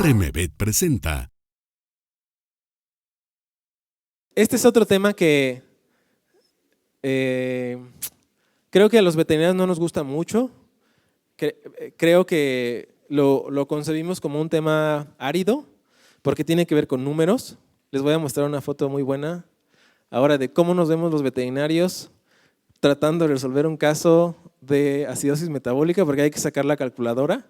Remevet presenta. Este es otro tema que creo que a los veterinarios no nos gusta mucho. Creo que lo concebimos como un tema árido porque tiene que ver con números. Les voy a mostrar una foto muy buena ahora de cómo nos vemos los veterinarios tratando de resolver un caso de acidosis metabólica porque hay que sacar la calculadora.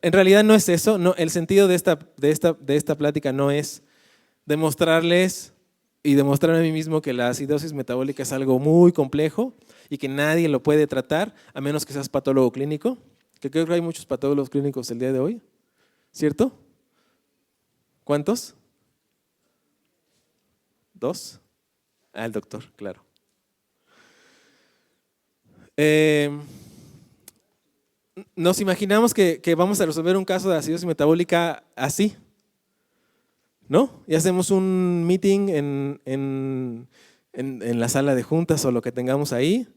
En realidad no es eso, no, el sentido de esta plática no es demostrarles y demostrarme a mí mismo que la acidosis metabólica es algo muy complejo y que nadie lo puede tratar a menos que seas patólogo clínico, que creo que hay muchos patólogos clínicos el día de hoy, ¿cierto? ¿Cuántos? ¿Dos? Ah, el doctor, claro. Nos imaginamos que vamos a resolver un caso de acidosis metabólica así, ¿no? Y hacemos un meeting en la sala de juntas o lo que tengamos ahí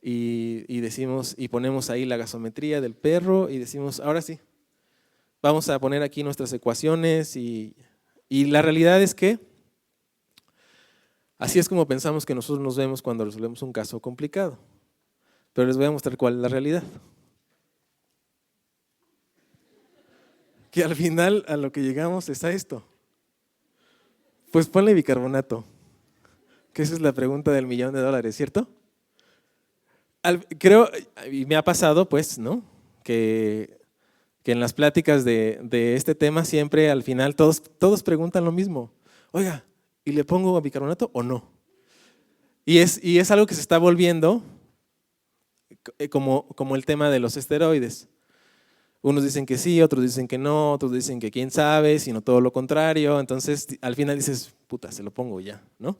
y decimos y ponemos ahí la gasometría del perro y decimos, ahora sí, vamos a poner aquí nuestras ecuaciones y la realidad es que así es como pensamos que nosotros nos vemos cuando resolvemos un caso complicado. Pero les voy a mostrar cuál es la realidad. Que al final a lo que llegamos es a esto. Pues ponle bicarbonato, que esa es la pregunta del $1.000.000, ¿cierto? Creo, y me ha pasado pues, ¿no? Que en las pláticas de este tema siempre al final todos preguntan lo mismo. Oiga, ¿y le pongo bicarbonato o no? Y es algo que se está volviendo como el tema de los esteroides. Unos dicen que sí, otros dicen que no, otros dicen que quién sabe, sino todo lo contrario. Entonces, al final dices, puta, se lo pongo ya, ¿no?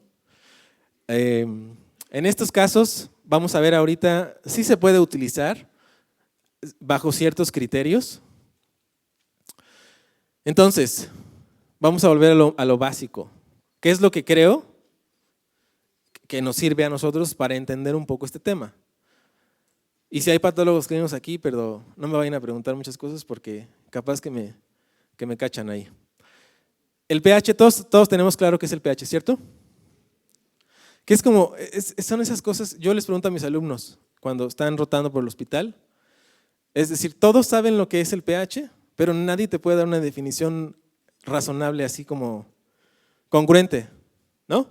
En estos casos, vamos a ver ahorita, sí se puede utilizar bajo ciertos criterios. Entonces, vamos a volver a lo básico. ¿Qué es lo que creo que nos sirve a nosotros para entender un poco este tema? Y si hay patólogos clínicos aquí, pero no me vayan a preguntar muchas cosas porque capaz que me cachan ahí. El pH, todos tenemos claro qué es el pH, ¿cierto? Que es como, son esas cosas, yo les pregunto a mis alumnos cuando están rotando por el hospital, es decir, todos saben lo que es el pH, pero nadie te puede dar una definición razonable así como congruente, ¿no?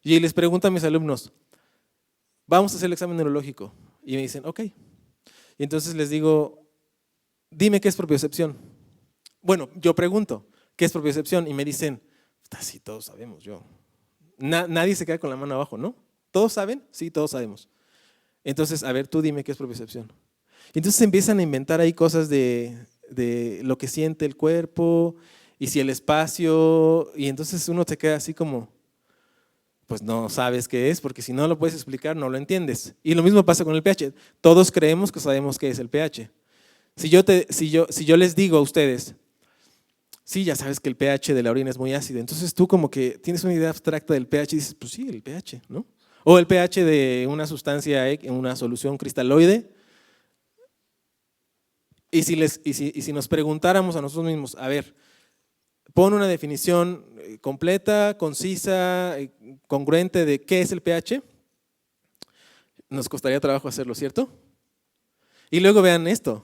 Y les pregunto a mis alumnos, vamos a hacer el examen neurológico. Y me dicen, ok. Y entonces les digo, dime qué es propiocepción. Bueno, yo pregunto, ¿qué es propiocepción? Y me dicen, sí, todos sabemos, yo. Nadie se queda con la mano abajo, ¿no? ¿Todos saben? Sí, todos sabemos. Entonces, a ver, tú dime qué es propiocepción. Y entonces empiezan a inventar ahí cosas de lo que siente el cuerpo y si el espacio, y entonces uno se queda así como, pues no sabes qué es, porque si no lo puedes explicar no lo entiendes. Y lo mismo pasa con el pH. Todos creemos que sabemos qué es el pH. Si yo les digo a ustedes, sí, ya sabes que el pH de la orina es muy ácido, entonces tú como que tienes una idea abstracta del pH y dices, pues sí, el pH, ¿no? O el pH de una sustancia en una solución cristaloide. Y si nos preguntáramos a nosotros mismos, a ver, pon una definición completa, concisa, congruente de qué es el pH, nos costaría trabajo hacerlo, ¿cierto? Y luego vean esto,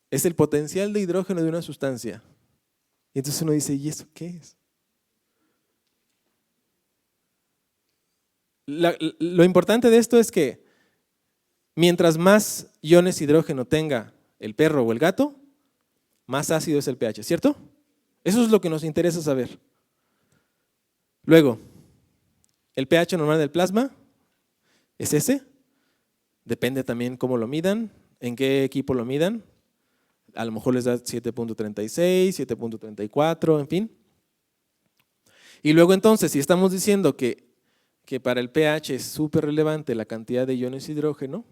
es el potencial de hidrógeno de una sustancia. Y entonces uno dice, ¿y eso qué es? Lo importante de esto es que mientras más iones hidrógeno tenga el perro o el gato, más ácido es el pH, ¿cierto? Eso es lo que nos interesa saber. Luego, el pH normal del plasma es ese. Depende también cómo lo midan, en qué equipo lo midan. A lo mejor les da 7.36, 7.34, en fin. Y luego entonces, si estamos diciendo que para el pH es súper relevante la cantidad de iones hidrógeno,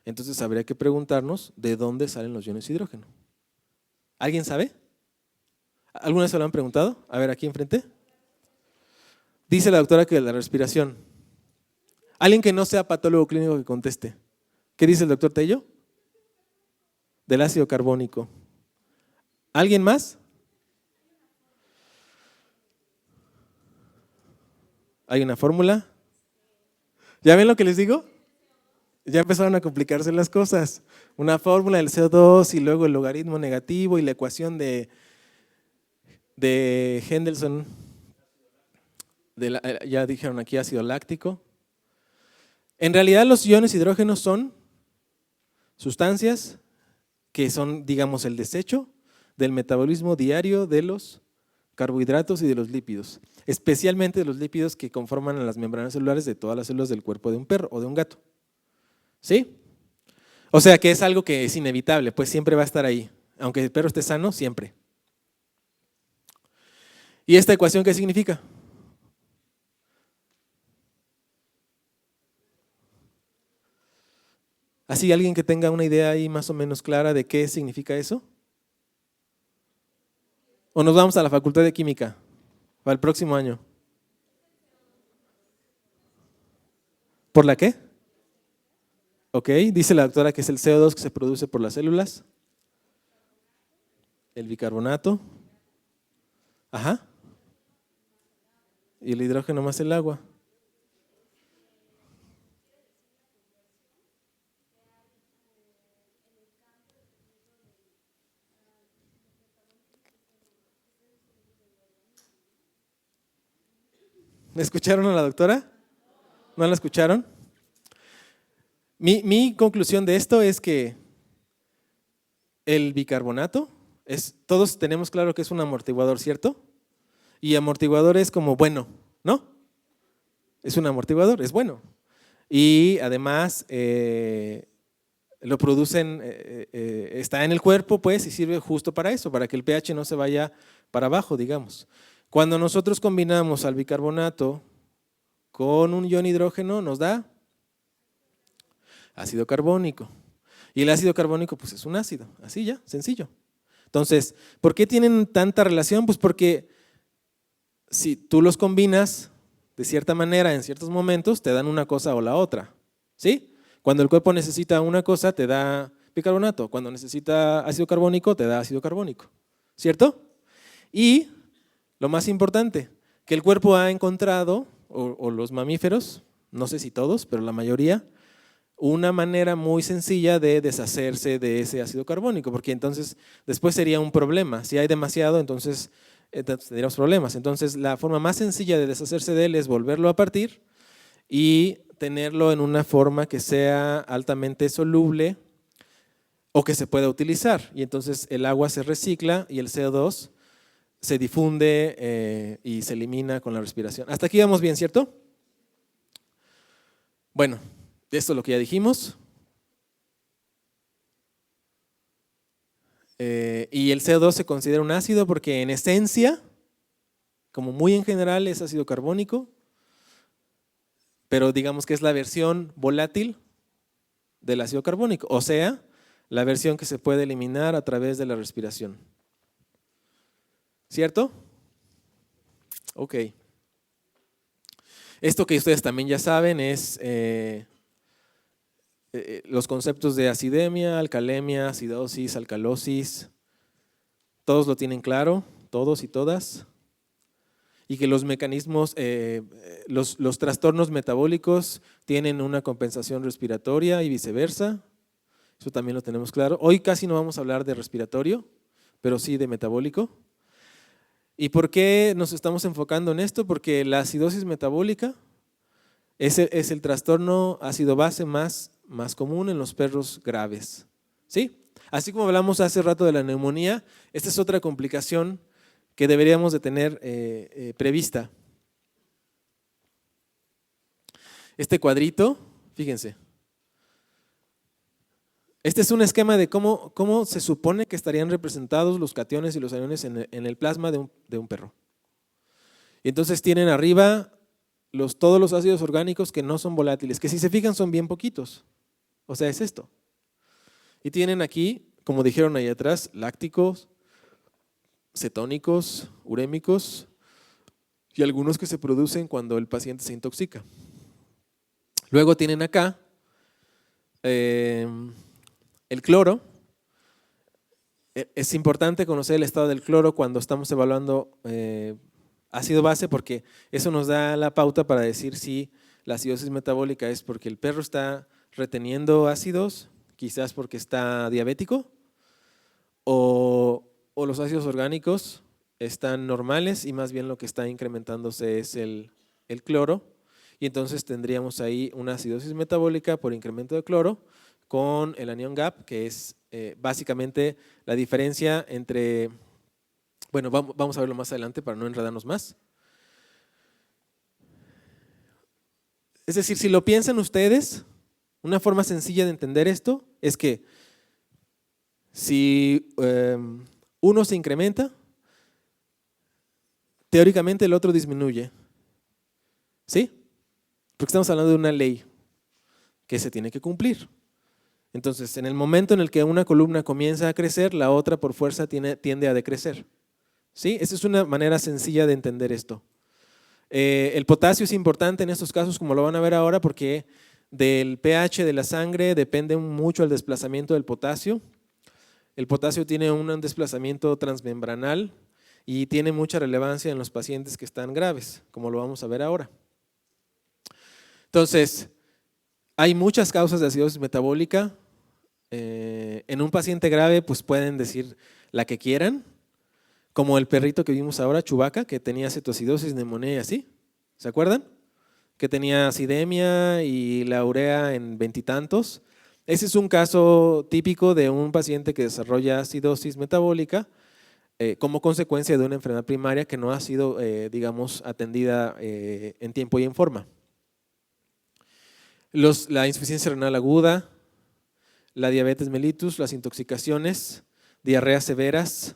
entonces habría que preguntarnos de dónde salen los iones hidrógeno. ¿Alguien sabe? ¿Alguna vez se lo han preguntado? A ver, aquí enfrente. Dice la doctora que de la respiración. Alguien que no sea patólogo clínico que conteste. ¿Qué dice el doctor Tello? Del ácido carbónico. ¿Alguien más? ¿Hay una fórmula? ¿Ya ven lo que les digo? Ya empezaron a complicarse las cosas. Una fórmula del CO2 y luego el logaritmo negativo y la ecuación de Henderson, ya dijeron aquí ácido láctico. En realidad los iones hidrógenos son sustancias que son, digamos, el desecho del metabolismo diario de los carbohidratos y de los lípidos, especialmente de los lípidos que conforman las membranas celulares de todas las células del cuerpo de un perro o de un gato. ¿Sí? O sea que es algo que es inevitable, pues siempre va a estar ahí, aunque el perro esté sano, siempre. ¿Y esta ecuación qué significa? ¿Así alguien que tenga una idea ahí más o menos clara de qué significa eso? ¿O nos vamos a la Facultad de Química para el próximo año? ¿Por la qué? Ok, dice la doctora que es el CO2 que se produce por las células. El bicarbonato. Ajá. Y el hidrógeno más el agua. ¿Escucharon a la doctora? ¿No la escucharon? Mi conclusión de esto es que el bicarbonato, todos tenemos claro que es un amortiguador, ¿cierto? Y amortiguador es como bueno, ¿no? Es un amortiguador, es bueno. Y además lo producen, está en el cuerpo pues y sirve justo para eso, para que el pH no se vaya para abajo, digamos. Cuando nosotros combinamos al bicarbonato con un ion hidrógeno nos da ácido carbónico. Y el ácido carbónico pues es un ácido, así ya, sencillo. Entonces, ¿por qué tienen tanta relación? Pues porque si tú los combinas de cierta manera en ciertos momentos, te dan una cosa o la otra, ¿sí? Cuando el cuerpo necesita una cosa, te da bicarbonato. Cuando necesita ácido carbónico, te da ácido carbónico, ¿cierto? Y lo más importante, que el cuerpo ha encontrado, o los mamíferos, no sé si todos, pero la mayoría, una manera muy sencilla de deshacerse de ese ácido carbónico, porque entonces después sería un problema. Si hay demasiado, entonces tendríamos problemas. Entonces la forma más sencilla de deshacerse de él es volverlo a partir y tenerlo en una forma que sea altamente soluble o que se pueda utilizar. Y entonces el agua se recicla y el CO2 se difunde y se elimina con la respiración. Hasta aquí vamos bien, ¿cierto? Bueno, esto es lo que ya dijimos. Y el CO2 se considera un ácido porque en esencia, como muy en general, es ácido carbónico, pero digamos que es la versión volátil del ácido carbónico, o sea, la versión que se puede eliminar a través de la respiración. ¿Cierto? Ok. Esto que ustedes también ya saben es los conceptos de acidemia, alcalemia, acidosis, alcalosis. Todos lo tienen claro, todos y todas. Y que los mecanismos, los trastornos metabólicos tienen una compensación respiratoria y viceversa. Eso también lo tenemos claro. Hoy casi no vamos a hablar de respiratorio, pero sí de metabólico. ¿Y por qué nos estamos enfocando en esto? Porque la acidosis metabólica es el trastorno ácido-base más común en los perros graves. ¿Sí? Así como hablamos hace rato de la neumonía, esta es otra complicación que deberíamos de tener prevista. Este cuadrito, fíjense, este es un esquema de cómo se supone que estarían representados los cationes y los aniones en el plasma de un perro. Y entonces tienen arriba todos los ácidos orgánicos que no son volátiles, que si se fijan son bien poquitos. O sea, es esto. Y tienen aquí, como dijeron ahí atrás, lácticos, cetónicos, urémicos y algunos que se producen cuando el paciente se intoxica. Luego tienen acá el cloro. Es importante conocer el estado del cloro cuando estamos evaluando ácido base, porque eso nos da la pauta para decir si la acidosis metabólica es porque el perro está reteniendo ácidos, quizás porque está diabético, o los ácidos orgánicos están normales y más bien lo que está incrementándose es el cloro, y entonces tendríamos ahí una acidosis metabólica por incremento de cloro con el anion gap, que es básicamente la diferencia entre, bueno, vamos a verlo más adelante para no enredarnos más. Es decir, si lo piensan ustedes, una forma sencilla de entender esto es que si uno se incrementa, teóricamente el otro disminuye. ¿Sí? Porque estamos hablando de una ley que se tiene que cumplir. Entonces, en el momento en el que una columna comienza a crecer, la otra por fuerza tiende a decrecer. ¿Sí? Esa es una manera sencilla de entender esto. El potasio es importante en estos casos, como lo van a ver ahora, porque del pH de la sangre depende mucho el desplazamiento del potasio. El potasio tiene un desplazamiento transmembranal y tiene mucha relevancia en los pacientes que están graves, como lo vamos a ver ahora. Entonces, hay muchas causas de acidosis metabólica. En un paciente grave, pues pueden decir la que quieran, como el perrito que vimos ahora, Chewbacca, que tenía cetoacidosis, neumonía y así. ¿Se acuerdan? Que tenía acidemia y la urea en veintitantos. Ese es un caso típico de un paciente que desarrolla acidosis metabólica como consecuencia de una enfermedad primaria que no ha sido, digamos, atendida en tiempo y en forma. La insuficiencia renal aguda, la diabetes mellitus, las intoxicaciones, diarreas severas,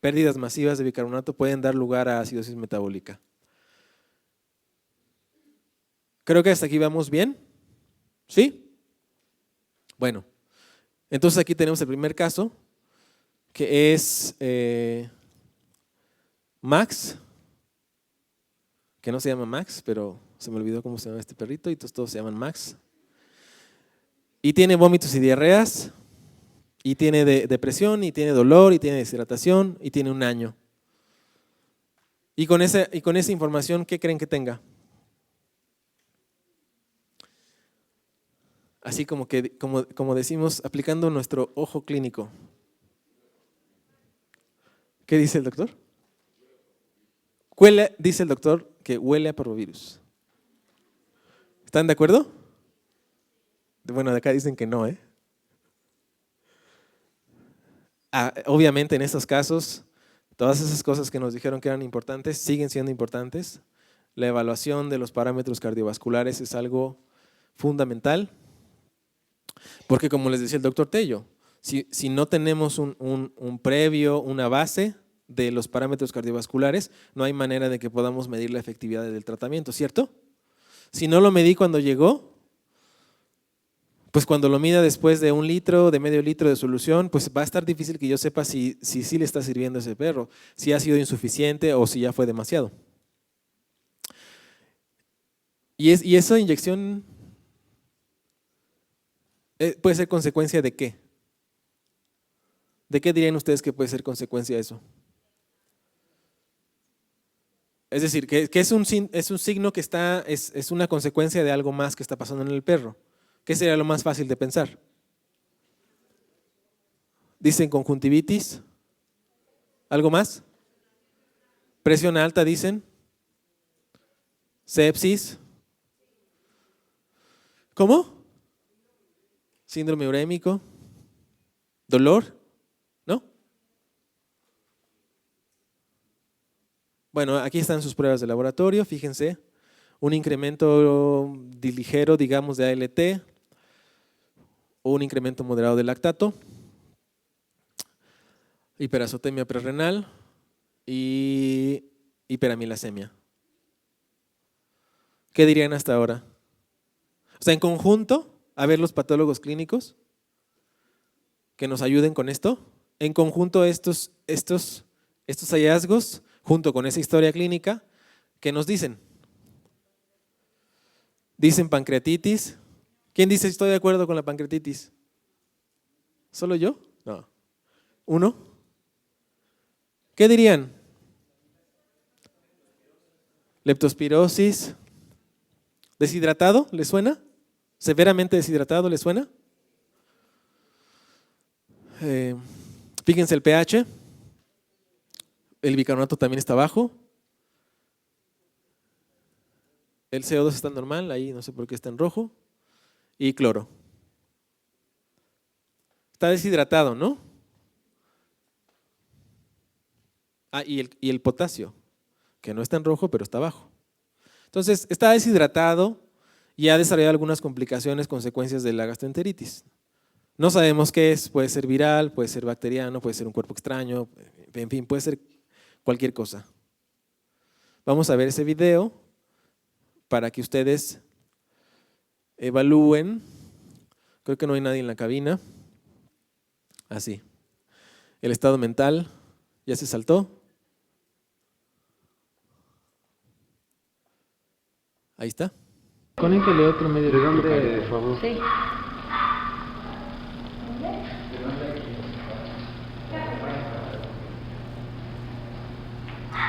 pérdidas masivas de bicarbonato pueden dar lugar a acidosis metabólica. Creo que hasta aquí vamos bien. ¿Sí? Bueno, entonces aquí tenemos el primer caso, que es Max, que no se llama Max, pero se me olvidó cómo se llama este perrito y todos se llaman Max. Y tiene vómitos y diarreas, y tiene depresión, y tiene dolor, y tiene deshidratación, y tiene un año. Y con esa información, ¿qué creen que tenga? Así como decimos, aplicando nuestro ojo clínico. ¿Qué dice el doctor? Dice el doctor que huele a parvovirus. ¿Están de acuerdo? Bueno, de acá dicen que no, ¿eh? Obviamente en estos casos, todas esas cosas que nos dijeron que eran importantes siguen siendo importantes. La evaluación de los parámetros cardiovasculares es algo fundamental, porque como les decía el doctor Tello, si no tenemos un previo, una base de los parámetros cardiovasculares, no hay manera de que podamos medir la efectividad del tratamiento, ¿cierto? Si no lo medí cuando llegó, pues cuando lo mida después de 1 litro, de medio litro de solución, pues va a estar difícil que yo sepa si le está sirviendo a ese perro, si ha sido insuficiente o si ya fue demasiado. Y esa inyección puede ser consecuencia de ¿qué? ¿De qué dirían ustedes que puede ser consecuencia de eso? Es decir, que es un signo que es una consecuencia de algo más que está pasando en el perro. ¿Qué sería lo más fácil de pensar? Dicen conjuntivitis. ¿Algo más? Presión alta, dicen. Sepsis. ¿Cómo? Síndrome urémico. ¿Dolor? ¿No? Bueno, aquí están sus pruebas de laboratorio, fíjense. Un incremento ligero, digamos, de ALT, o un incremento moderado de lactato, hiperazotemia prerrenal y hiperamilasemia. ¿Qué dirían hasta ahora? O sea, en conjunto, a ver los patólogos clínicos que nos ayuden con esto. En conjunto, estos hallazgos, junto con esa historia clínica, ¿qué nos dicen? Dicen pancreatitis. ¿Quién dice estoy de acuerdo con la pancreatitis? ¿Solo yo? No. ¿Uno? ¿Qué dirían? Leptospirosis. ¿Deshidratado? ¿Le suena? ¿Severamente deshidratado? ¿Le suena? Fíjense el pH. El bicarbonato también está bajo. El CO2 está normal, ahí no sé por qué está en rojo. Y cloro. Está deshidratado, ¿no? Ah, y el potasio, que no está en rojo, pero está bajo. Entonces, está deshidratado y ha desarrollado algunas complicaciones, consecuencias de la gastroenteritis. No sabemos qué es, puede ser viral, puede ser bacteriano, puede ser un cuerpo extraño, en fin, puede ser cualquier cosa. Vamos a ver ese video para que ustedes evalúen. Creo que no hay nadie en la cabina. Así. El estado mental, ¿ya se saltó? Ahí está. Conéctale otro medio. ¿De dónde, por favor? Sí.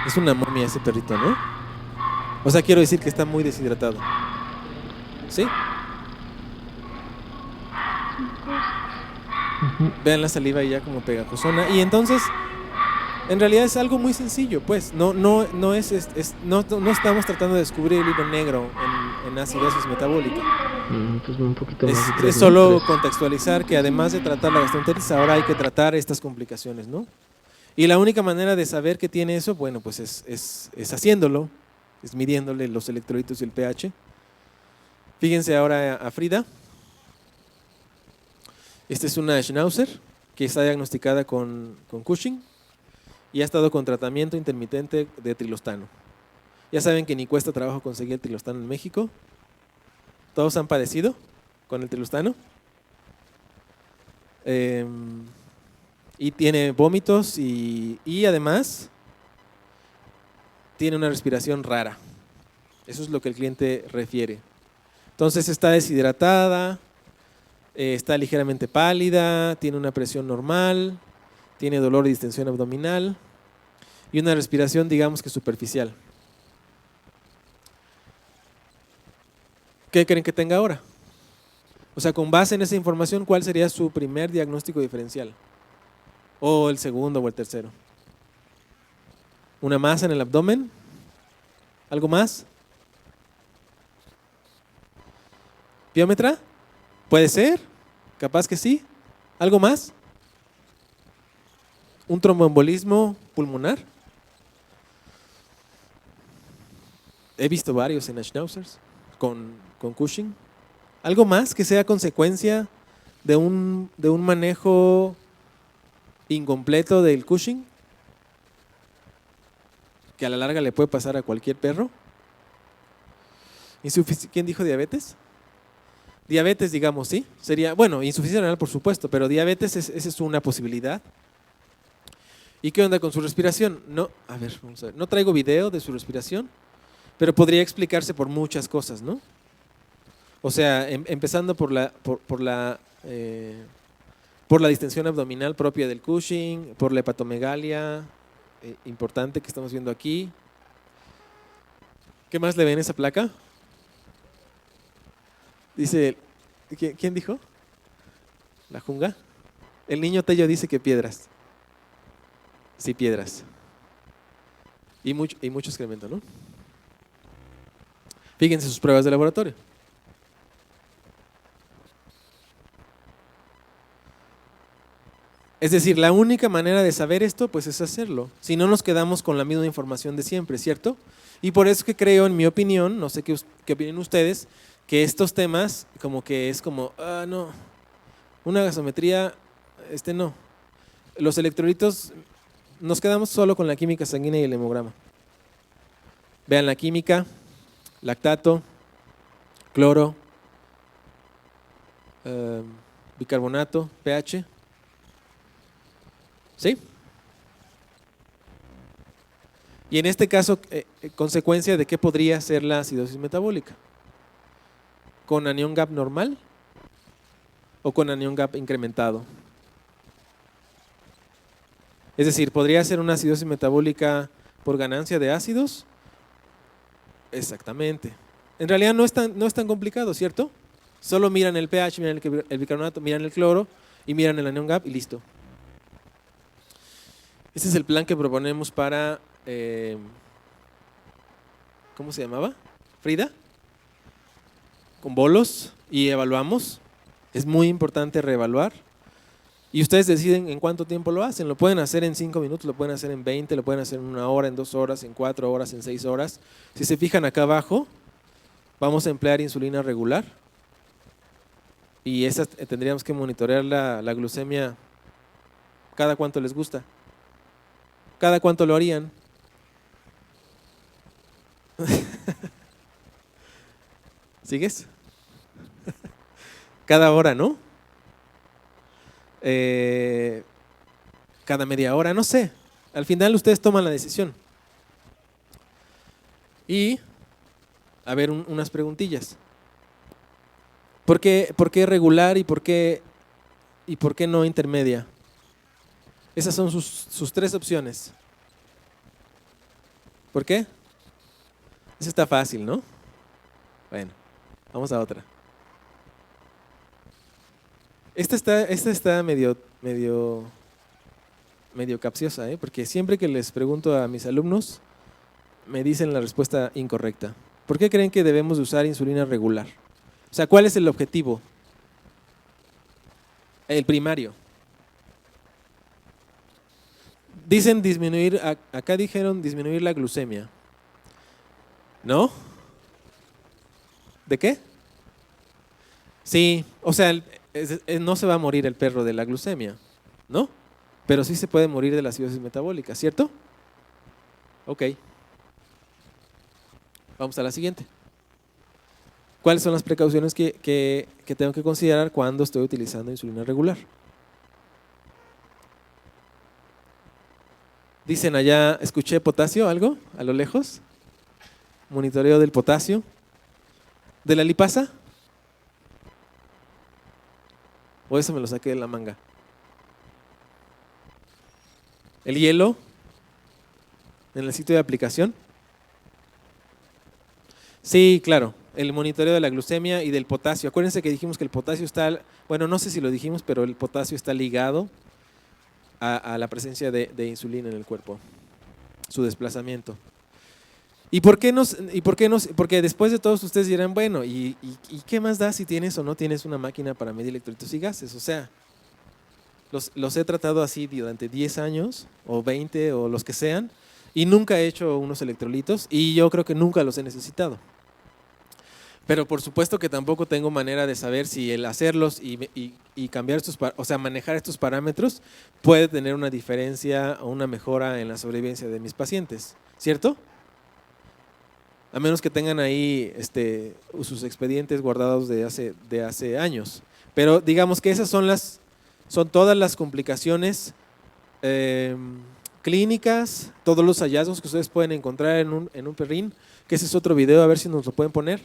Es una momia ese perrito, ¿no? O sea, quiero decir que está muy deshidratado. ¿Sí? Vean la saliva ya como pegajosona. Y entonces, en realidad es algo muy sencillo, pues. No estamos tratando de descubrir el hilo negro en acidosis metabólica. Pues un poquito más. Es solo contextualizar que además de tratar la gastroenteritis, ahora hay que tratar estas complicaciones, ¿no? Y la única manera de saber que tiene eso, bueno, pues es haciéndolo, es midiéndole los electrolitos y el pH. Fíjense ahora a Frida. Esta es una Schnauzer que está diagnosticada con Cushing y ha estado con tratamiento intermitente de trilostano. Ya saben que ni cuesta trabajo conseguir el trilostano en México. Todos han padecido con el trilostano. Y tiene vómitos y además tiene una respiración rara. Eso es lo que el cliente refiere. Entonces está deshidratada, está ligeramente pálida, tiene una presión normal, tiene dolor y distensión abdominal y una respiración, digamos que superficial. ¿Qué creen que tenga ahora? O sea, con base en esa información, ¿cuál sería su primer diagnóstico diferencial? ¿O el segundo o el tercero? ¿Una masa en el abdomen? ¿Algo más? ¿Piómetra? ¿Puede ser? Capaz que sí. ¿Algo más? ¿Un tromboembolismo pulmonar? He visto varios en Schnauzers con Cushing. ¿Algo más que sea consecuencia de un manejo incompleto del Cushing? Que a la larga le puede pasar a cualquier perro. ¿Quién dijo diabetes? Diabetes, digamos, sí. Sería, bueno, insuficiencia renal, por supuesto, pero diabetes esa es una posibilidad. ¿Y qué onda con su respiración? No, a ver, vamos a ver. No traigo video de su respiración, pero podría explicarse por muchas cosas, ¿no? O sea, empezando por la distensión abdominal propia del Cushing, por la hepatomegalia importante que estamos viendo aquí. ¿Qué más le ven esa placa? Dice, ¿quién dijo? ¿La Junga? El niño Tello dice que piedras. Sí, piedras. Y mucho excremento, ¿no? Fíjense sus pruebas de laboratorio. Es decir, la única manera de saber esto, pues es hacerlo. Si no, nos quedamos con la misma información de siempre, ¿cierto? Y por eso que creo, en mi opinión, no sé qué opinen ustedes, que estos temas como que es como, no, una gasometría, no. Los electrolitos, nos quedamos solo con la química sanguínea y el hemograma. Vean la química, lactato, cloro, bicarbonato, pH. ¿Sí? Y en este caso, consecuencia de qué podría ser la acidosis metabólica. ¿Con anión gap normal o con anión gap incrementado? Es decir, ¿podría ser una acidosis metabólica por ganancia de ácidos Exactamente. En realidad no es tan complicado, ¿cierto? Solo miran el pH, miran el bicarbonato, miran el cloro y miran el anion gap y listo. Este es el plan que proponemos para, ¿cómo se llamaba? Frida. Con bolos y evaluamos. Es muy importante reevaluar. Y ustedes deciden en cuánto tiempo lo hacen. Lo pueden hacer en 5 minutos, lo pueden hacer en 20, lo pueden hacer en 1 hora, en 2 horas, en 4 horas, en 6 horas. Si se fijan acá abajo, vamos a emplear insulina regular. Y esa tendríamos que monitorear la glucemia cada cuánto les gusta. ¿Cada cuánto lo harían? ¿Sigues? Cada hora, ¿no? Cada media hora, no sé. Al final ustedes toman la decisión. Y, a ver, unas preguntillas. ¿Por qué regular y por qué no intermedia? Esas son sus 3 opciones. ¿Por qué? Eso está fácil, ¿no? Bueno, vamos a otra. Esta está medio capciosa, porque siempre que les pregunto a mis alumnos, me dicen la respuesta incorrecta. ¿Por qué creen que debemos de usar insulina regular? O sea, ¿cuál es el objetivo? El primario. Dicen disminuir, acá dijeron disminuir la glucemia. ¿No? ¿De qué? Sí, o sea, no se va a morir el perro de la glucemia, ¿no? Pero sí se puede morir de la acidosis metabólica, ¿cierto? Ok. Vamos a la siguiente. ¿Cuáles son las precauciones que tengo que considerar cuando estoy utilizando insulina regular? Dicen allá, escuché potasio, algo a lo lejos. Monitoreo del potasio. ¿De la lipasa? ¿O eso me lo saqué de la manga? ¿El hielo? ¿En el sitio de aplicación? Sí, claro. El monitoreo de la glucemia y del potasio. Acuérdense que dijimos que el potasio está, bueno, no sé si lo dijimos, pero el potasio está ligado a la presencia de insulina en el cuerpo, su desplazamiento. Porque después de todos ustedes dirán, bueno, ¿y qué más da si tienes o no tienes una máquina para medir electrolitos y gases? O sea, los he tratado así durante 10 años o 20 o los que sean y nunca he hecho unos electrolitos y yo creo que nunca los he necesitado. Pero por supuesto que tampoco tengo manera de saber si el hacerlos y cambiar o sea, manejar estos parámetros puede tener una diferencia o una mejora en la sobrevivencia de mis pacientes, ¿cierto? A menos que tengan ahí sus expedientes guardados de hace años. Pero digamos que esas son todas las complicaciones clínicas, todos los hallazgos que ustedes pueden encontrar en un perrín, que ese es otro video, a ver si nos lo pueden poner.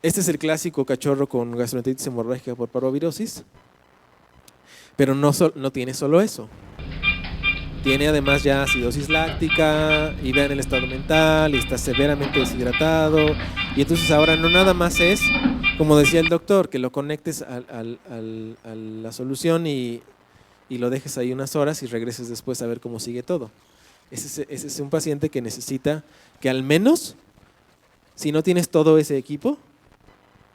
Este es el clásico cachorro con gastroenteritis hemorrágica por parvovirosis, pero no tiene solo eso. Tiene además ya acidosis láctica y vean el estado mental y está severamente deshidratado. Y entonces ahora no nada más es, como decía el doctor, que lo conectes a la solución y lo dejes ahí unas horas y regreses después a ver cómo sigue todo. Ese es un paciente que necesita que al menos, si no tienes todo ese equipo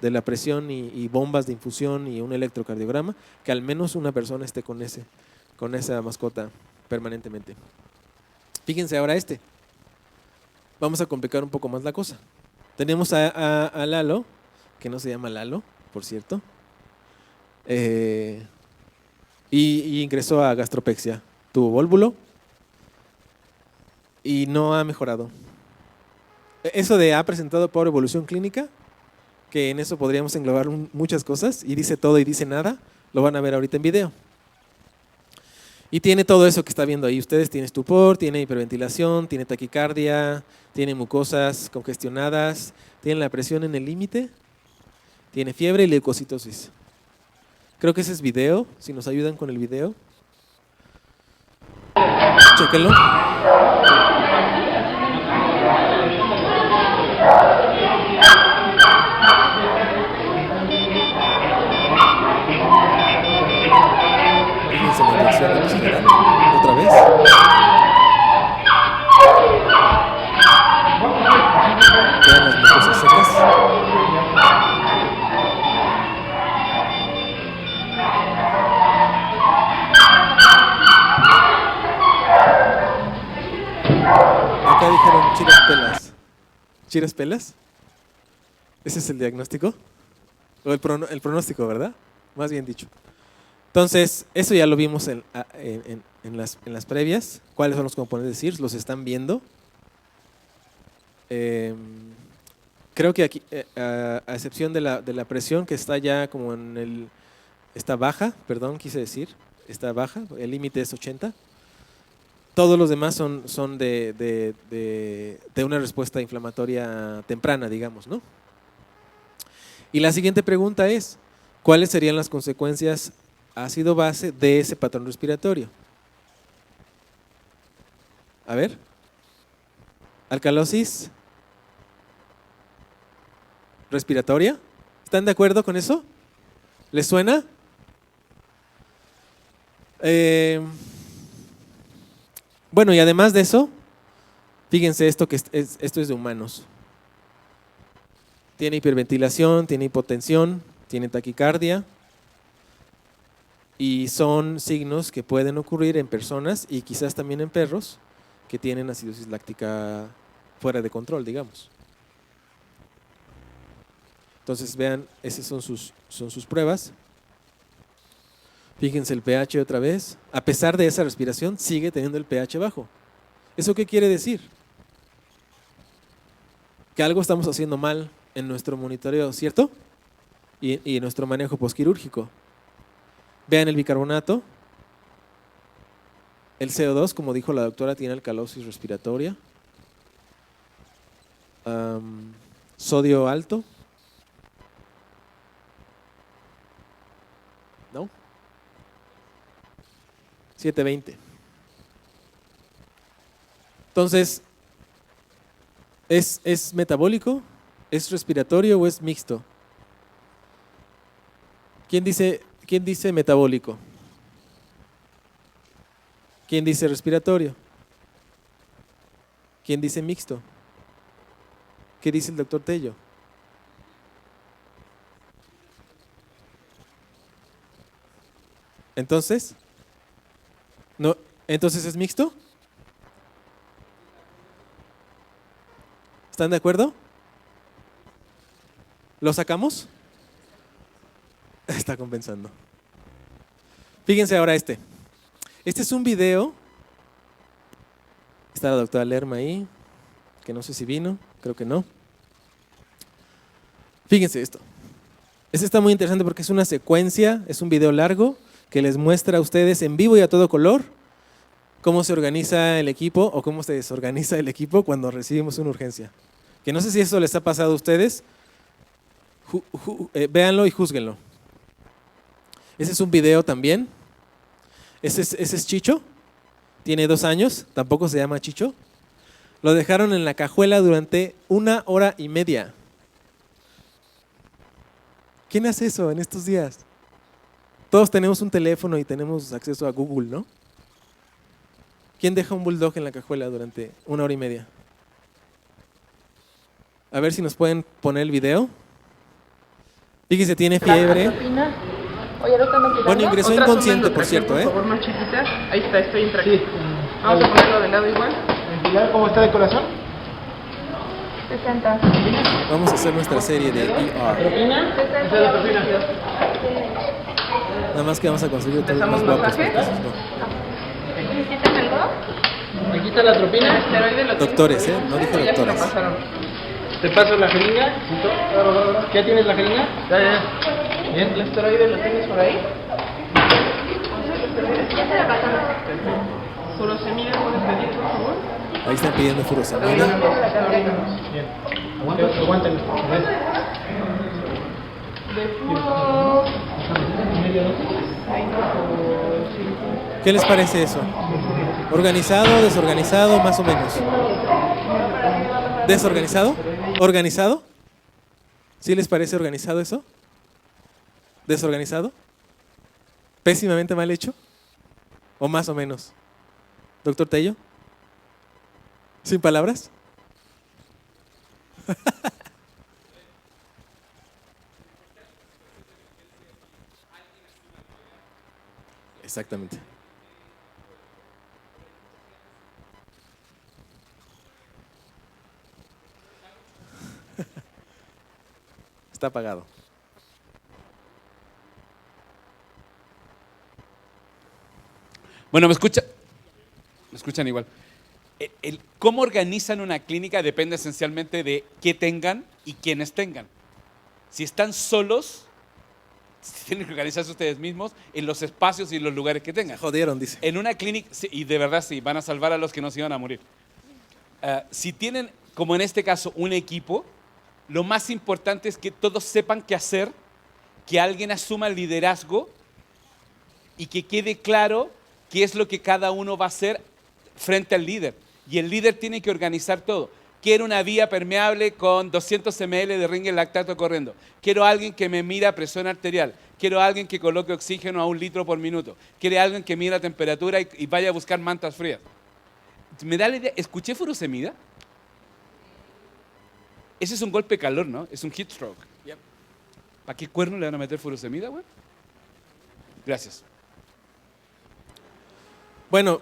de la presión y bombas de infusión y un electrocardiograma, que al menos una persona esté con esa mascota permanentemente. Fíjense ahora Vamos a complicar un poco más la cosa. Tenemos a Lalo, que no se llama Lalo, por cierto, y ingresó a gastropexia. Tuvo vólvulo y no ha mejorado. Eso de ha presentado pobre evolución clínica, que en eso podríamos englobar muchas cosas, y dice todo y dice nada, lo van a ver ahorita en video. Y tiene todo eso que está viendo ahí ustedes, tiene estupor, tiene hiperventilación, tiene taquicardia, tiene mucosas congestionadas, tiene la presión en el límite, tiene fiebre y leucocitosis. Creo que ese es video, si nos ayudan con el video. Chéquenlo. Fíjense la inyección de oxígeno. Otra vez. Vean las mucosas secas. Acá dijeron chiras pelas. ¿Chiras pelas? ¿Ese es el diagnóstico? O el pronóstico, ¿verdad? Más bien dicho. Entonces, eso ya lo vimos en las previas. ¿Cuáles son los componentes de CIRS? Los están viendo. Creo que aquí, a excepción de la presión que está ya como está baja, perdón, quise decir, está baja, el límite es 80. Todos los demás son de una respuesta inflamatoria temprana, digamos, ¿no? Y la siguiente pregunta es, ¿cuáles serían las consecuencias ácido-base de ese patrón respiratorio? A ver. Alcalosis respiratoria. ¿Están de acuerdo con eso? ¿Les suena? Bueno, y además de eso, fíjense esto esto es de humanos. Tiene hiperventilación, tiene hipotensión, tiene taquicardia y son signos que pueden ocurrir en personas y quizás también en perros que tienen acidosis láctica fuera de control, digamos. Entonces vean, esas son sus pruebas. Fíjense el pH otra vez. A pesar de esa respiración, sigue teniendo el pH bajo. ¿Eso qué quiere decir? Que algo estamos haciendo mal en nuestro monitoreo, ¿cierto? Y en nuestro manejo posquirúrgico. Vean el bicarbonato. El CO2, como dijo la doctora, tiene alcalosis respiratoria. Sodio alto. ¿No? 720. Entonces, ¿es metabólico? ¿Es respiratorio o es mixto? ¿Quién dice metabólico? ¿Quién dice respiratorio? ¿Quién dice mixto? ¿Qué dice el doctor Tello? Entonces, no, ¿entonces es mixto? ¿Están de acuerdo? ¿Lo sacamos? Está compensando. Fíjense ahora este. Este es un video. Está la doctora Lerma ahí, que no sé si vino, creo que no. Fíjense esto. Este está muy interesante porque es una secuencia, es un video largo que les muestra a ustedes en vivo y a todo color cómo se organiza el equipo o cómo se desorganiza el equipo cuando recibimos una urgencia. Que no sé si eso les ha pasado a ustedes. Véanlo y júzguenlo. Ese es un video también. Ese es Chicho. Tiene 2 años. Tampoco se llama Chicho. Lo dejaron en la cajuela durante 1 hora y media. ¿Quién hace eso en estos días? Todos tenemos un teléfono y tenemos acceso a Google, ¿no? ¿Quién deja un bulldog en la cajuela durante 1 hora y media? A ver si nos pueden poner el video. Fíjese, tiene fiebre. Bueno, ingresó inconsciente, por cierto, Por favor, más chiquita. Ahí está, estoy intranquilo. Vamos a ponerlo de lado igual. ¿Cómo está de corazón? 60. Vamos a hacer nuestra serie de ER. Nada más que vamos a conseguir todos más guapos. ¿Masaje? Porque esos no. ¿Necesitas algo? ¿Me quita la atropina? Esteroide lo tengo. Doctores, no dijo Ya se lo doctoras. pasaron. ¿Te paso la jeringa? ¿Ya tienes la jeringa? Ya. Bien. ¿El esteroide lo tienes por ahí? Ya se la pasamos. Furosemida, ¿puedes pedir, por favor? Ahí están pidiendo furosemida. Bien. Aguanten. De furo... ¿Qué les parece eso? ¿Organizado, desorganizado, más o menos? ¿Desorganizado? ¿Organizado? ¿Sí les parece organizado eso? ¿Desorganizado? ¿Pésimamente mal hecho? ¿O más o menos? ¿Doctor Tello? ¿Sin palabras? Exactamente. Está apagado. Bueno, ¿me escuchan igual? Cómo organizan una clínica depende esencialmente de qué tengan y quiénes tengan. Si están solos, tienen que organizarse ustedes mismos en los espacios y en los lugares que tengan. Jodieron, dice. En una clínica, sí, y de verdad sí, van a salvar a los que no se iban a morir. Si tienen, como en este caso, un equipo, lo más importante es que todos sepan qué hacer, que alguien asuma el liderazgo y que quede claro qué es lo que cada uno va a hacer frente al líder. Y el líder tiene que organizar todo. Quiero una vía permeable con 200 ml de Ringel lactato corriendo. Quiero alguien que me mida presión arterial. Quiero alguien que coloque oxígeno a 1 litro por minuto. Quiero alguien que mida temperatura y vaya a buscar mantas frías. ¿Me da la idea? ¿Escuché furosemida? Ese es un golpe de calor, ¿no? Es un heat stroke. ¿Para qué cuerno le van a meter furosemida, güey? Gracias. Bueno,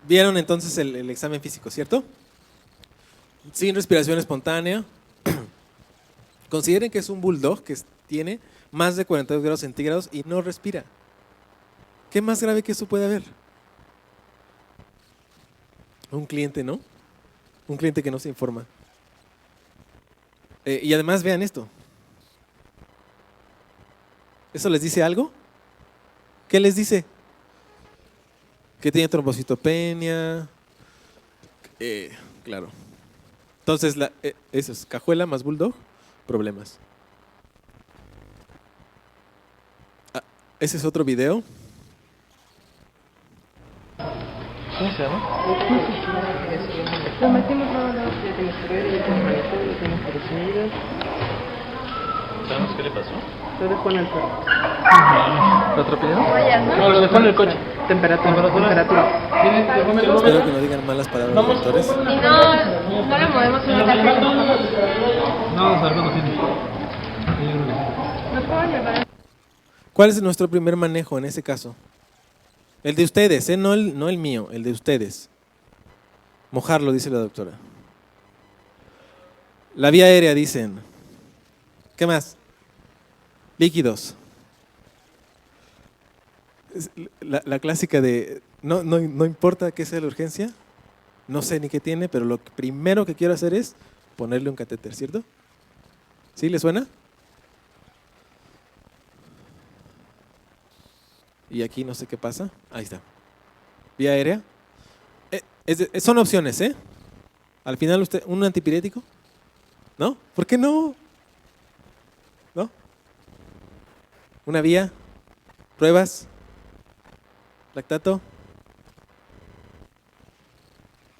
vieron entonces el examen físico, ¿cierto? Sin respiración espontánea. Consideren que es un bulldog que tiene más de 42 grados centígrados y no respira. ¿Qué más grave que eso puede haber? Un cliente, ¿no? Un cliente que no se informa. Y además vean esto. ¿Eso les dice algo? ¿Qué les dice? Que tiene trombocitopenia. Claro. Entonces, eso es cajuela más bulldog, problemas. Ese es otro video. ¿Cómo se llama? Lo metimos luego. Ya tienes febrero, ya tienes manito, ya tienes furosemida. ¿Sabemos qué le pasó? Lo dejó en el perro. ¿Lo atropelló? No, lo dejó en el coche. Temperatura. Espero que no digan malas palabras los doctores. Y no lo movemos en una tarjeta. No, salgo no tiene. ¿No puedo llevar? ¿Cuál es nuestro primer manejo en ese caso? El de ustedes, no el mío, el de ustedes. Mojarlo, dice la doctora. La vía aérea, dicen. ¿Qué más? Líquidos. La clásica de, no importa qué sea la urgencia, no sé ni qué tiene, pero lo primero que quiero hacer es ponerle un catéter, ¿cierto? ¿Sí? ¿Le suena? Y aquí no sé qué pasa. Ahí está. Vía aérea. Son opciones, ¿eh? Al final usted, ¿un antipirético? ¿No? ¿Por qué no? ¿No? ¿Una vía? ¿Pruebas? ¿Lactato?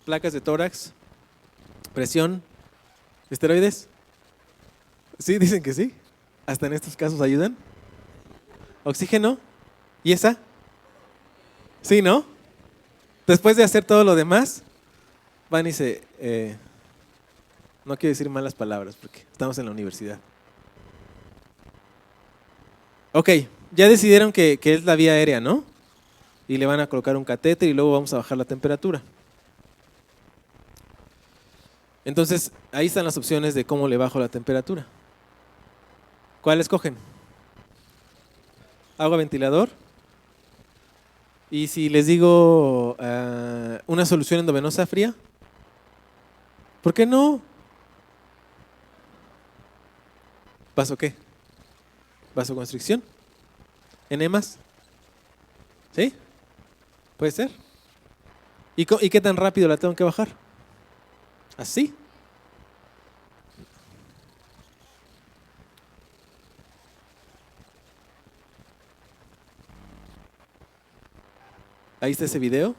¿Placas de tórax? ¿Presión? ¿Esteroides? Sí, dicen que sí. Hasta en estos casos ayudan. ¿Oxígeno? ¿Y esa? Sí, ¿no? Después de hacer todo lo demás, van y se... no quiero decir malas palabras porque estamos en la universidad. Ok, ya decidieron que es la vía aérea, ¿no? Y le van a colocar un catéter y luego vamos a bajar la temperatura. Entonces, ahí están las opciones de cómo le bajo la temperatura. ¿Cuál escogen? ¿Agua ventilador? Y si les digo una solución endovenosa fría, ¿por qué no? ¿Vaso qué? ¿Vasoconstricción? ¿Enemas? ¿Sí? ¿Puede ser? ¿Y qué tan rápido la tengo que bajar? ¿Así? Ahí está ese video.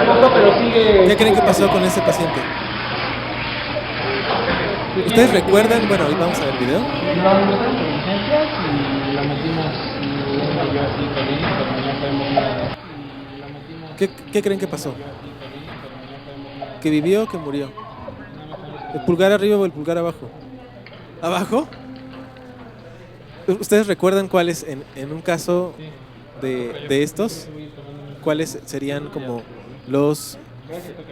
Poco, pero sigue. ¿Qué creen que pasó con ese paciente? ¿Ustedes recuerdan? Bueno, ahí vamos a ver el video. Lo ingresaron con urgencias y la metimos una y yo así feliz, pero no sabemos nada. ¿Qué creen que pasó? ¿Que vivió o que murió? ¿El pulgar arriba o el pulgar abajo? ¿Abajo? ¿Ustedes recuerdan cuáles, en un caso de estos, cuáles serían como los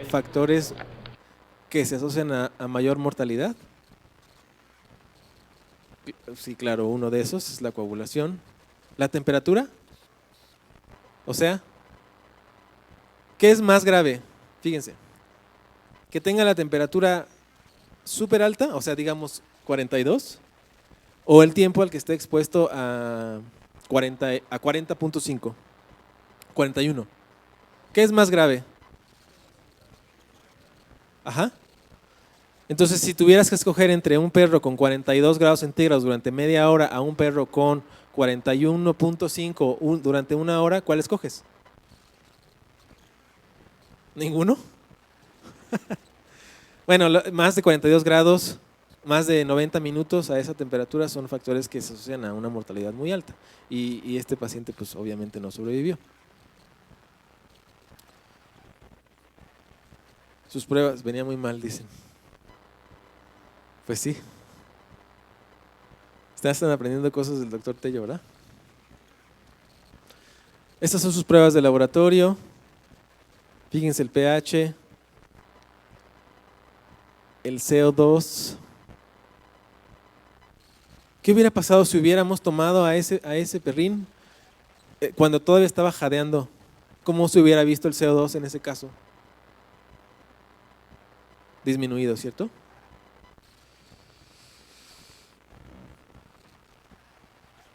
factores que se asocian a mayor mortalidad? Sí, claro, uno de esos es la coagulación. ¿La temperatura? O sea, ¿qué es más grave? Fíjense, que tenga la temperatura súper alta, o sea, digamos 42, o el tiempo al que esté expuesto a 40.5, 41. ¿Qué es más grave? Ajá. Entonces, si tuvieras que escoger entre un perro con 42 grados centígrados durante media hora a un perro con 41.5 durante una hora, ¿cuál escoges? ¿Ninguno? Bueno, más de 42 grados, más de 90 minutos a esa temperatura son factores que se asocian a una mortalidad muy alta. Y este paciente pues obviamente no sobrevivió. Sus pruebas venía muy mal, dicen. Pues sí. Están aprendiendo cosas del doctor Tello, ¿verdad? Estas son sus pruebas de laboratorio. Fíjense el pH, el CO2. ¿Qué hubiera pasado si hubiéramos tomado a ese perrín cuando todavía estaba jadeando? ¿Cómo se hubiera visto el CO2 en ese caso? Disminuido, ¿cierto?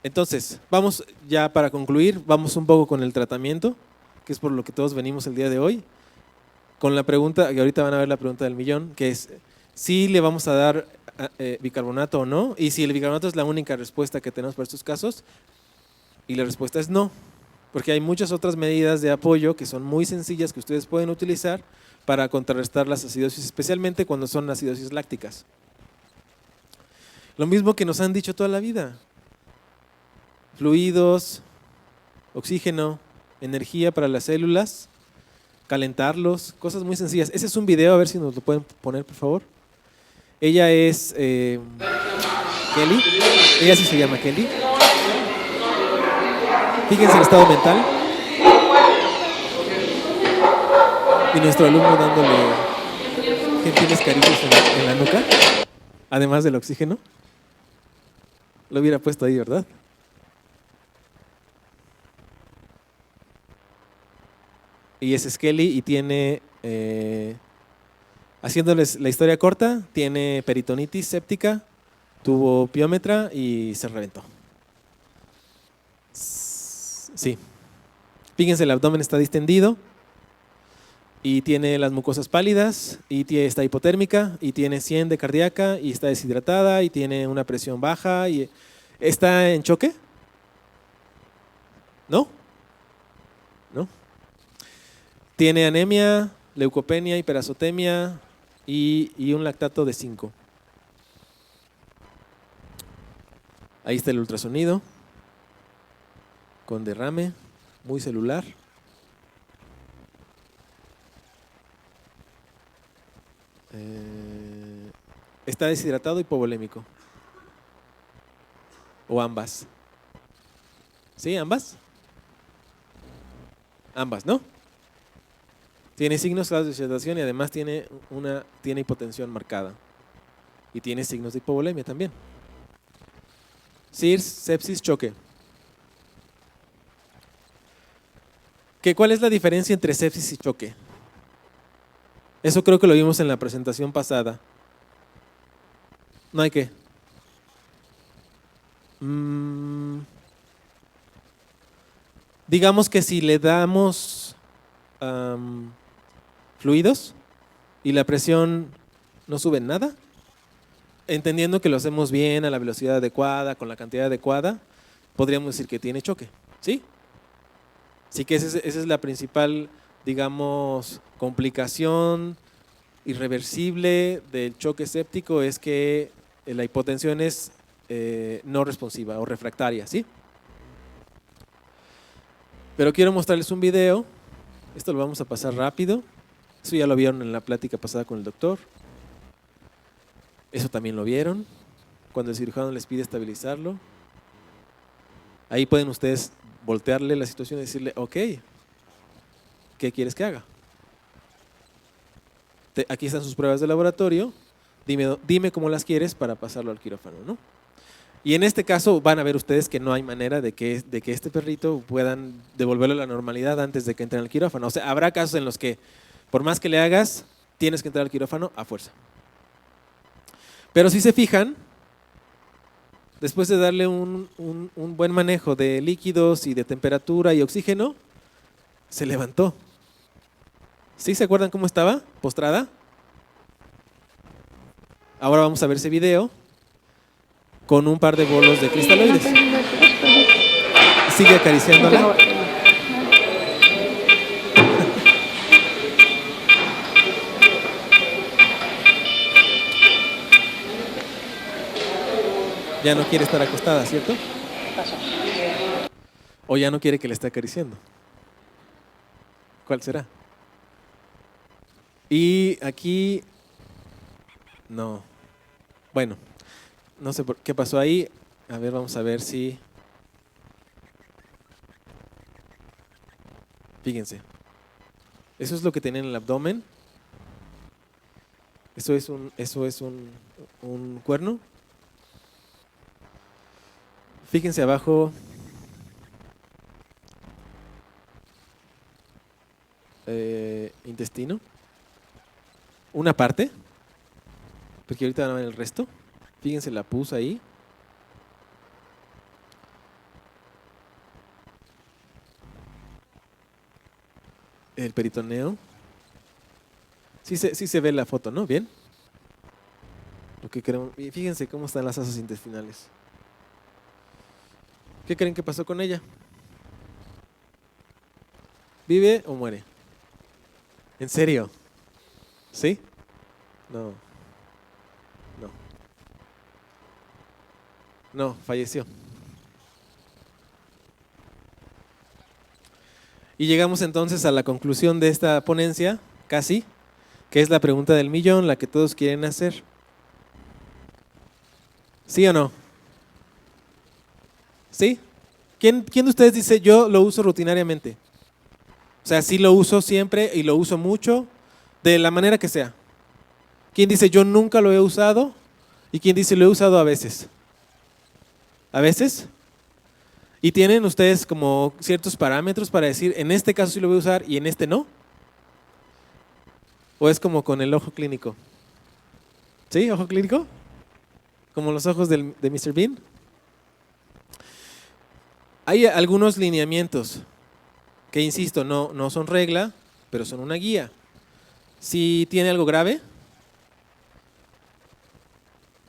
Entonces, vamos ya para concluir, vamos un poco con el tratamiento, que es por lo que todos venimos el día de hoy, con la pregunta, que ahorita van a ver la pregunta del millón, que es si le vamos a dar bicarbonato o no, y si el bicarbonato es la única respuesta que tenemos para estos casos, y la respuesta es no, porque hay muchas otras medidas de apoyo que son muy sencillas que ustedes pueden utilizar para contrarrestar las acidosis, especialmente cuando son acidosis lácticas. Lo mismo que nos han dicho toda la vida. Fluidos, oxígeno, energía para las células, calentarlos, cosas muy sencillas. Ese es un video, a ver si nos lo pueden poner, por favor. Ella es Kelly, ella sí se llama Kelly. Fíjense el estado mental. Y nuestro alumno dándole gentiles caricias en la nuca, además del oxígeno. Lo hubiera puesto ahí, ¿verdad? Y ese es Kelly y tiene, haciéndoles la historia corta, tiene peritonitis séptica, tuvo piómetra y se reventó. Sí. Fíjense, el abdomen está distendido y tiene las mucosas pálidas y está hipotérmica y tiene 100 de cardíaca y está deshidratada y tiene una presión baja y ¿está en choque? ¿No? ¿No? Tiene anemia, leucopenia, hiperazotemia y un lactato de 5. Ahí está el ultrasonido con derrame, muy celular. Está deshidratado y hipovolémico. O ambas. ¿Sí? ¿Ambas? Ambas, ¿no? Tiene signos claros de deshidratación y además tiene hipotensión marcada. Y tiene signos de hipovolemia también. SIRS, sepsis, choque. ¿Cuál es la diferencia entre sepsis y choque? Eso creo que lo vimos en la presentación pasada. No hay que. Digamos que si le damos fluidos y la presión no sube en nada, entendiendo que lo hacemos bien, a la velocidad adecuada, con la cantidad adecuada, podríamos decir que tiene choque, ¿sí? Así que esa es la principal, digamos, complicación irreversible del choque séptico es que la hipotensión es no responsiva o refractaria, ¿sí? Pero quiero mostrarles un video. Esto lo vamos a pasar rápido. Eso ya lo vieron en la plática pasada con el doctor. Eso también lo vieron cuando el cirujano les pide estabilizarlo. Ahí pueden ustedes voltearle la situación y decirle, ok, ¿qué quieres que haga? Aquí están sus pruebas de laboratorio, dime cómo las quieres para pasarlo al quirófano, ¿no? Y en este caso van a ver ustedes que no hay manera de que este perrito puedan devolverlo a la normalidad antes de que entren al quirófano. O sea, habrá casos en los que por más que le hagas, tienes que entrar al quirófano a fuerza. Pero si se fijan, después de darle un buen manejo de líquidos y de temperatura y oxígeno, se levantó. ¿Sí se acuerdan cómo estaba? Postrada. Ahora vamos a ver ese video con un par de bolos de cristaloides. Sigue acariciándola. Ya no quiere estar acostada, ¿cierto? O ya no quiere que le esté acariciando. ¿Cuál será? Y aquí, no. Bueno, no sé qué pasó ahí. A ver, vamos a ver si... Fíjense. Eso es lo que tenía en el abdomen. Eso es un cuerno. Fíjense abajo. Intestino. Una parte. Porque ahorita van a ver el resto. Fíjense la pus ahí. El peritoneo. Sí se ve la foto, ¿no? Bien. Lo que queremos. Y fíjense cómo están las asas intestinales. ¿Qué creen que pasó con ella? ¿Vive o muere? ¿En serio? ¿Sí? No. No, falleció. Y llegamos entonces a la conclusión de esta ponencia, casi, que es la pregunta del millón, la que todos quieren hacer. ¿Sí o no? ¿Sí? ¿Quién de ustedes dice yo lo uso rutinariamente? O sea, sí lo uso siempre y lo uso mucho, de la manera que sea. ¿Quién dice yo nunca lo he usado? ¿Y quién dice lo he usado a veces? ¿A veces? ¿Y tienen ustedes como ciertos parámetros para decir en este caso sí lo voy a usar y en este no? ¿O es como con el ojo clínico? ¿Sí? ¿Ojo clínico? ¿Como los ojos de Mr. Bean? Hay algunos lineamientos que, insisto, no son regla, pero son una guía. Si tiene algo grave,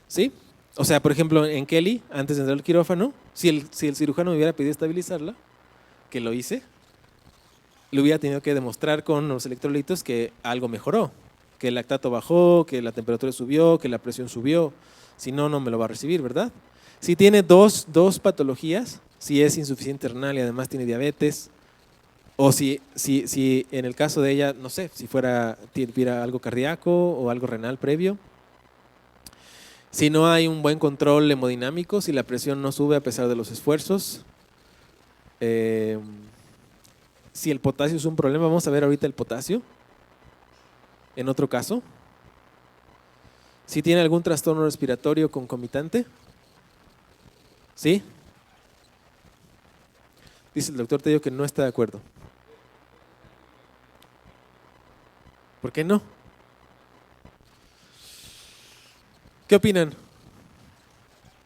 ¿sí? O sea, por ejemplo, en Kelly, antes de entrar al quirófano, si el cirujano me hubiera pedido estabilizarla, que lo hice, le hubiera tenido que demostrar con los electrolitos que algo mejoró, que el lactato bajó, que la temperatura subió, que la presión subió. Si no, no me lo va a recibir, ¿verdad? Si tiene dos patologías, si es insuficiente renal y además tiene diabetes, o si en el caso de ella, no sé, si tuviera algo cardíaco o algo renal previo. Si no hay un buen control hemodinámico, si la presión no sube a pesar de los esfuerzos. Si el potasio es un problema, vamos a ver ahorita el potasio. En otro caso. Si tiene algún trastorno respiratorio concomitante. ¿Sí? Dice el doctor Tello que no está de acuerdo. ¿Por qué no? ¿Qué opinan?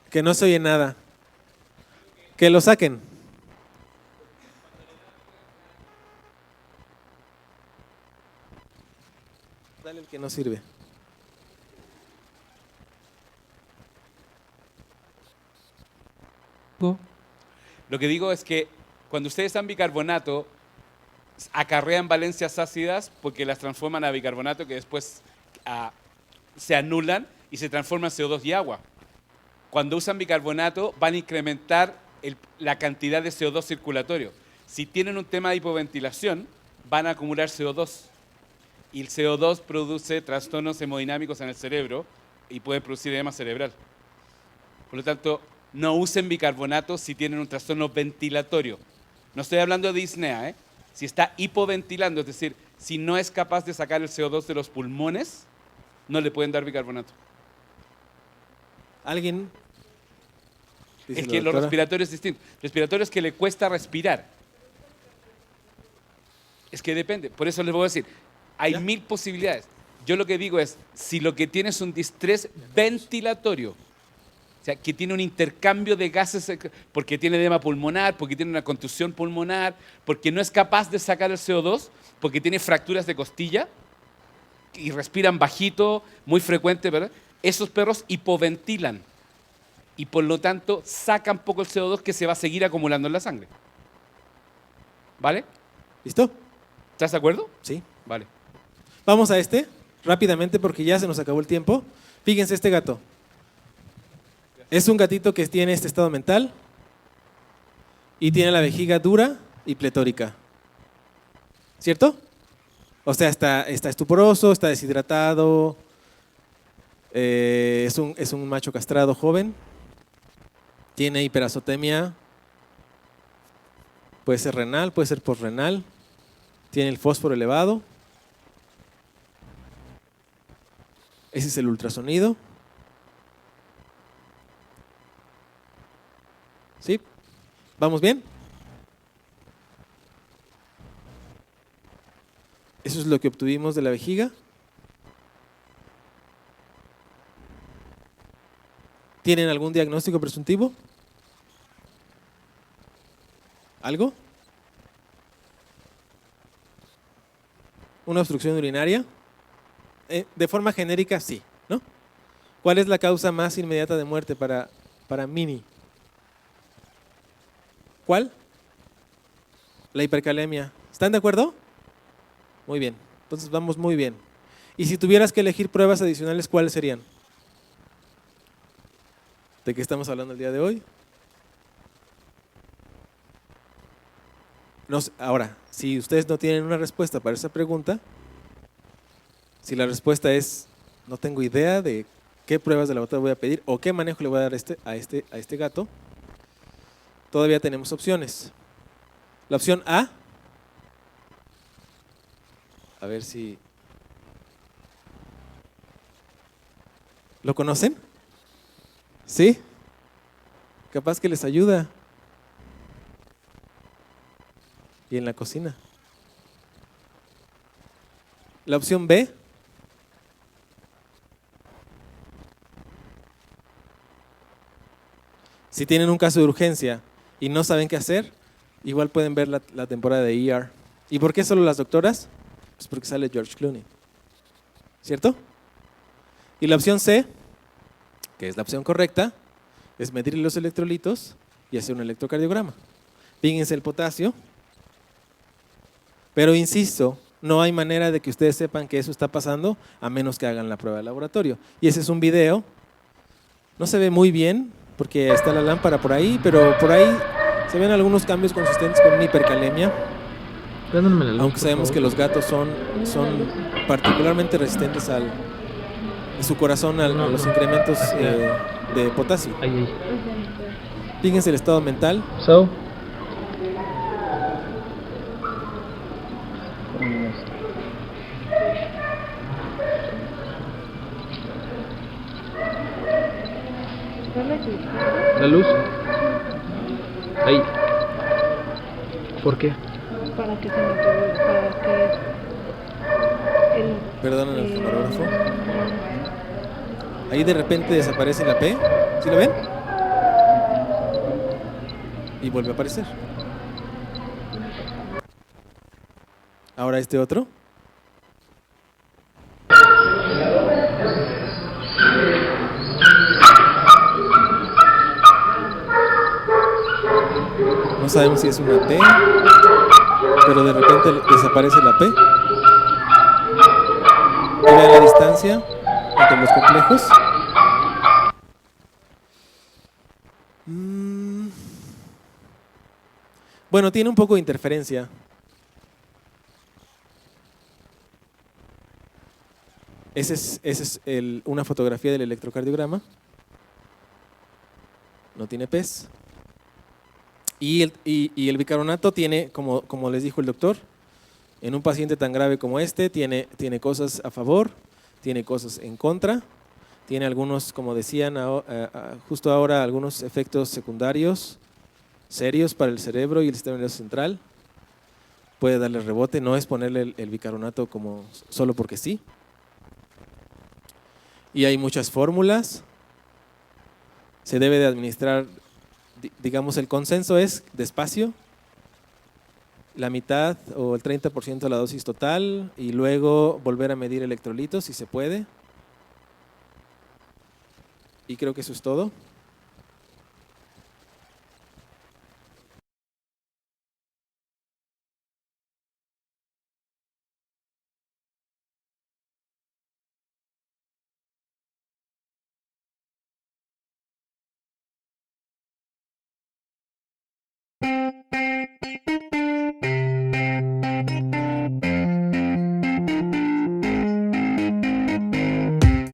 Que no se oye nada. Que lo saquen. Dale el que no sirve. Lo que digo es que cuando ustedes dan bicarbonato, acarrean valencias ácidas porque las transforman a bicarbonato que después se anulan y se transforman en CO2 y agua. Cuando usan bicarbonato van a incrementar la cantidad de CO2 circulatorio. Si tienen un tema de hipoventilación, van a acumular CO2. Y el CO2 produce trastornos hemodinámicos en el cerebro y puede producir edema cerebral. Por lo tanto, no usen bicarbonato si tienen un trastorno ventilatorio. No estoy hablando de disnea, ¿eh? Si está hipoventilando, es decir, si no es capaz de sacar el CO2 de los pulmones, no le pueden dar bicarbonato. ¿Alguien? Dice Es la que lo doctora. respiratorio es distinto. Respiratorio es que le cuesta respirar. Es que depende. Por eso les voy a decir, hay 1000 posibilidades. Yo lo que digo es, si lo que tiene es un distrés ventilatorio, o sea, que tiene un intercambio de gases, porque tiene edema pulmonar, porque tiene una contusión pulmonar, porque no es capaz de sacar el CO2, porque tiene fracturas de costilla y respiran bajito, muy frecuente, ¿verdad? Esos perros hipoventilan y por lo tanto sacan poco el CO2 que se va a seguir acumulando en la sangre. ¿Vale? ¿Listo? ¿Estás de acuerdo? Sí. Vale. Vamos a este, rápidamente, porque ya se nos acabó el tiempo. Fíjense este gato. Es un gatito que tiene este estado mental y tiene la vejiga dura y pletórica. ¿Cierto? O sea, está estuporoso, está deshidratado, es un macho castrado joven, tiene hiperazotemia, puede ser renal, puede ser posrenal, tiene el fósforo elevado. Ese es el ultrasonido. ¿Sí? ¿Vamos bien? Eso es lo que obtuvimos de la vejiga. ¿Tienen algún diagnóstico presuntivo? ¿Algo? ¿Una obstrucción urinaria? De forma genérica, sí, ¿no? ¿Cuál es la causa más inmediata de muerte para Mini? ¿Cuál? La hipercalemia. ¿Están de acuerdo? Muy bien, entonces vamos muy bien. Y si tuvieras que elegir pruebas adicionales, ¿cuáles serían? ¿De qué estamos hablando el día de hoy? Ahora, si ustedes no tienen una respuesta para esa pregunta, si la respuesta es no tengo idea de qué pruebas de laboratorio voy a pedir o qué manejo le voy a dar a este gato, todavía tenemos opciones. La opción A, a ver si ¿lo conocen? ¿Sí? Capaz que les ayuda. Y en la cocina. La opción B, si tienen un caso de urgencia y no saben qué hacer, igual pueden ver la temporada de ER. ¿Y por qué solo las doctoras? Pues porque sale George Clooney. ¿Cierto? Y la opción C, que es la opción correcta, es medir los electrolitos y hacer un electrocardiograma. Fíjense el potasio. Pero insisto, no hay manera de que ustedes sepan que eso está pasando a menos que hagan la prueba de laboratorio. Y ese es un video. No se ve muy bien porque está la lámpara por ahí, pero por ahí se ven algunos cambios consistentes con una hipercalemia. Aunque sabemos que los gatos son particularmente resistentes en su corazón a los incrementos de potasio. Fíjense el estado mental. La luz. Ahí. ¿Por qué? Para que se me para que el Perdonen el camarógrafo. Ahí de repente desaparece la P. ¿Sí lo ven? Y vuelve a aparecer. Ahora este otro. No sabemos si es una T, pero de repente desaparece la P. Y vean la distancia diferencia entre los complejos. Bueno, tiene un poco de interferencia. Esa es una fotografía del electrocardiograma. No tiene PES. Y el bicarbonato tiene, como les dijo el doctor, en un paciente tan grave como este, tiene cosas a favor, tiene cosas en contra, tiene algunos, como decían justo ahora, algunos efectos secundarios serios para el cerebro y el sistema nervioso central. Puede darle rebote, no es ponerle el bicarbonato como solo porque sí. Y hay muchas fórmulas. Se debe de administrar, digamos, el consenso es despacio, la mitad o el 30% de la dosis total y luego volver a medir electrolitos si se puede. Y creo que eso es todo.